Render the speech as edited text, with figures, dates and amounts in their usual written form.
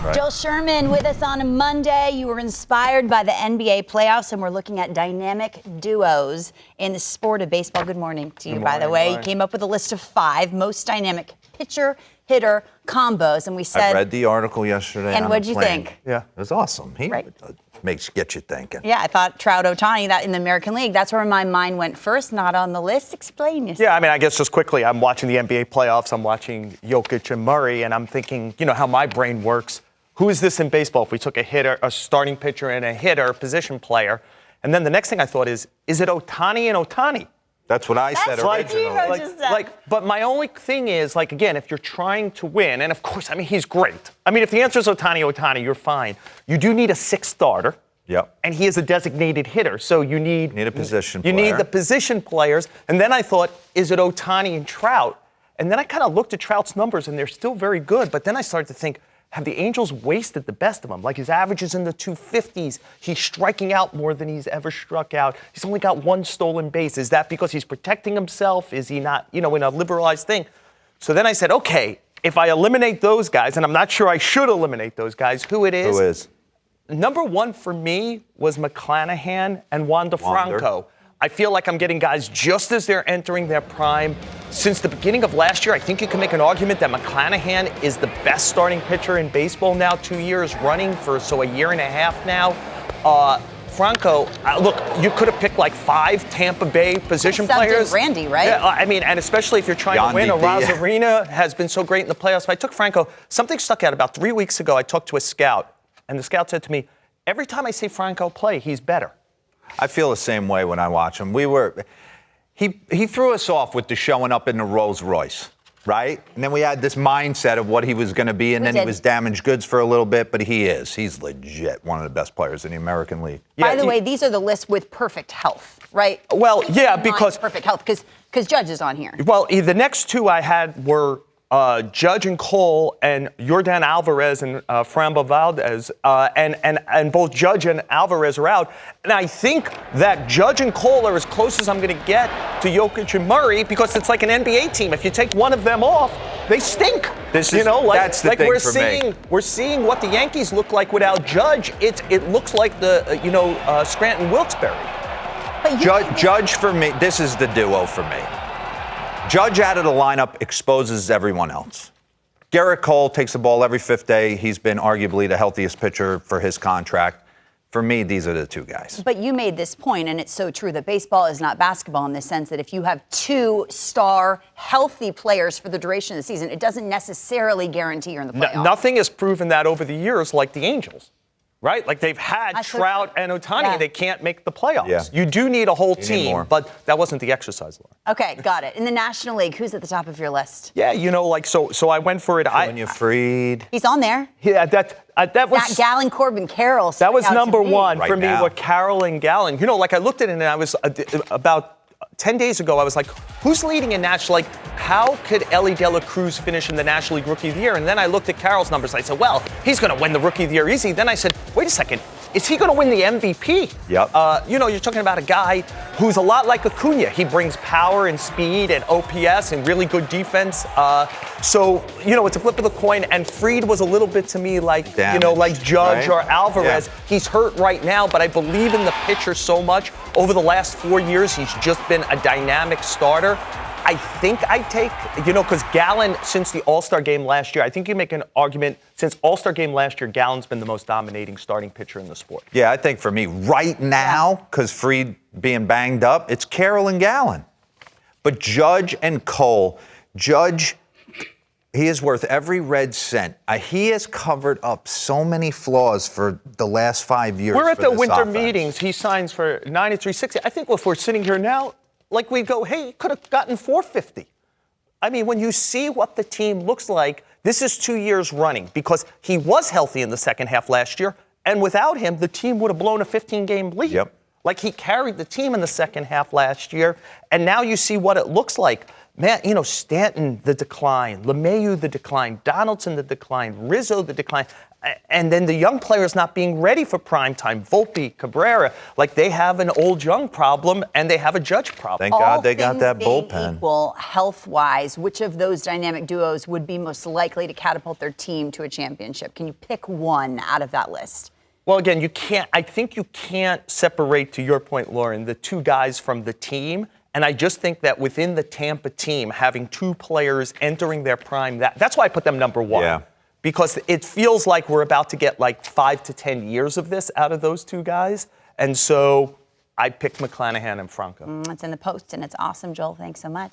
Right. Joel Sherman with us on a Monday. You were inspired by the NBA playoffs, and we're looking at dynamic duos in the sport of baseball. Good morning to you, by the way. You came up with a list of 5 most dynamic pitcher-hitter combos, and we said... I read the article yesterday. And what'd you think? Yeah, it was awesome. He right. Gets you thinking. Yeah, I thought Trout Ohtani, that in the American League, that's where my mind went first, not on the list. Explain yourself. Yeah, I mean, I guess just quickly, I'm watching the NBA playoffs. I'm watching Jokic and Murray, and I'm thinking, you know, how my brain works. Who is this in baseball? If we took a hitter, a starting pitcher, and a hitter, position player, and then the next thing I thought is it Ohtani and Ohtani? That's what I said originally. But my only thing is, like, again, if you're trying to win, and of course, I mean, he's great. I mean, if the answer is Ohtani, you're fine. You do need a 6th starter. Yep. And he is a designated hitter, so you need a position player. You need the position players. And then I thought, is it Ohtani and Trout? And then I kind of looked at Trout's numbers, and they're still very good. But then I started to think, have the Angels wasted the best of them? Like, his average is in the 250s. He's striking out more than he's ever struck out. He's only got 1 stolen base. Is that because he's protecting himself? Is he not, you know, in a liberalized thing? So then I said, okay, if I eliminate those guys, and I'm not sure I should eliminate those guys, who it is? Who is? Number 1 for me was McClanahan and Wander Franco. I feel like I'm getting guys just as they're entering their prime. Since the beginning of last year, I think you can make an argument that McClanahan is the best starting pitcher in baseball now, 2 years running for a year and a half now. Franco, look, you could have picked like 5 Tampa Bay position players. Randy, right? Yeah, I mean, and especially if you're trying to win. Arozarena has been so great in the playoffs. But I took Franco. Something stuck out about 3 weeks ago. I talked to a scout. And the scout said to me, every time I see Franco play, he's better. I feel the same way when I watch him. He threw us off with the showing up in the Rolls Royce, right? And then we had this mindset of what he was going to be, and then he was damaged goods for a little bit, but he's legit one of the best players in the American League. By the way, these are the lists with perfect health, right? Well, yeah, because perfect health, because Judge is on here. Well, the next 2 I had were Judge and Cole and Yordan Alvarez and Framber Valdez, and both Judge and Alvarez are out. And I think that Judge and Cole are as close as I'm going to get to Jokic and Murray, because it's like an NBA team. If you take one of them off, they stink. That's the thing for me. We're seeing what the Yankees look like without Judge. It looks like the Scranton Wilkes-Barre. Judge for me. This is the duo for me. Judge out of the lineup exposes everyone else. Garrett Cole takes the ball every 5th day. He's been arguably the healthiest pitcher for his contract. For me, these are the 2 guys. But you made this point, and it's so true, that baseball is not basketball in the sense that if you have 2 star, healthy players for the duration of the season, it doesn't necessarily guarantee you're in the playoffs. Nothing has proven that over the years like the Angels. Right? Like, they've had Trout and Ohtani. Yeah. They can't make the playoffs. Yeah. You do need a whole team, but that wasn't the exercise line. Okay, got it. In the National League, who's at the top of your list? Yeah, so I went for it. Junior Freed. He's on there. Yeah, that was... Gallen, Corbin, Carroll. That was number 1 for me, were Carroll and Gallen. You know, like, I looked at it, and I was about 10 days ago, I was like, who's leading in National League? How could Ellie De La Cruz finish in the National League Rookie of the Year? And then I looked at Carroll's numbers. I said, well, he's going to win the Rookie of the Year easy. Then I said, wait a second. Is he going to win the MVP? Yep. You're talking about a guy who's a lot like Acuna. He brings power and speed and OPS and really good defense. It's a flip of the coin. And Freed was a little bit to me like, like Judge or Alvarez. Yeah. He's hurt right now, but I believe in the pitcher so much. Over the last 4 years, he's just been a dynamic starter. I think I take, because Gallen, since the All-Star game last year, I think you make an argument, since All-Star game last year, Gallen's been the most dominating starting pitcher in the sport. Yeah, I think for me, right now, because Freed being banged up, it's Carroll and Gallen. But Judge and Cole, Judge, he is worth every red cent. He has covered up so many flaws for the last 5 years. We're at the winter meetings. He signs for $93.60. I think if we're sitting here now, like, we go, hey, he could have gotten $450. I mean, when you see what the team looks like, this is 2 years running, because he was healthy in the second half last year, and without him, the team would have blown a 15-game lead. Yep. Like, he carried the team in the second half last year, and now you see what it looks like. Man, Stanton, the decline. LeMahieu, the decline. Donaldson, the decline. Rizzo, the decline. And then the young players not being ready for prime time. Volpe, Cabrera, like they have an old young problem and they have a Judge problem. Thank God they got that All things being bullpen. equal, health-wise, which of those dynamic duos would be most likely to catapult their team to a championship? Can you pick one out of that list? Well, again, I think you can't separate, to your point, Lauren, the two guys from the team. And I just think that within the Tampa team, having two players entering their prime, that's why I put them number one. Yeah. Because it feels like we're about to get like 5 to 10 years of this out of those two guys. And so I picked McClanahan and Franco. It's in the post, and it's awesome, Joel. Thanks so much.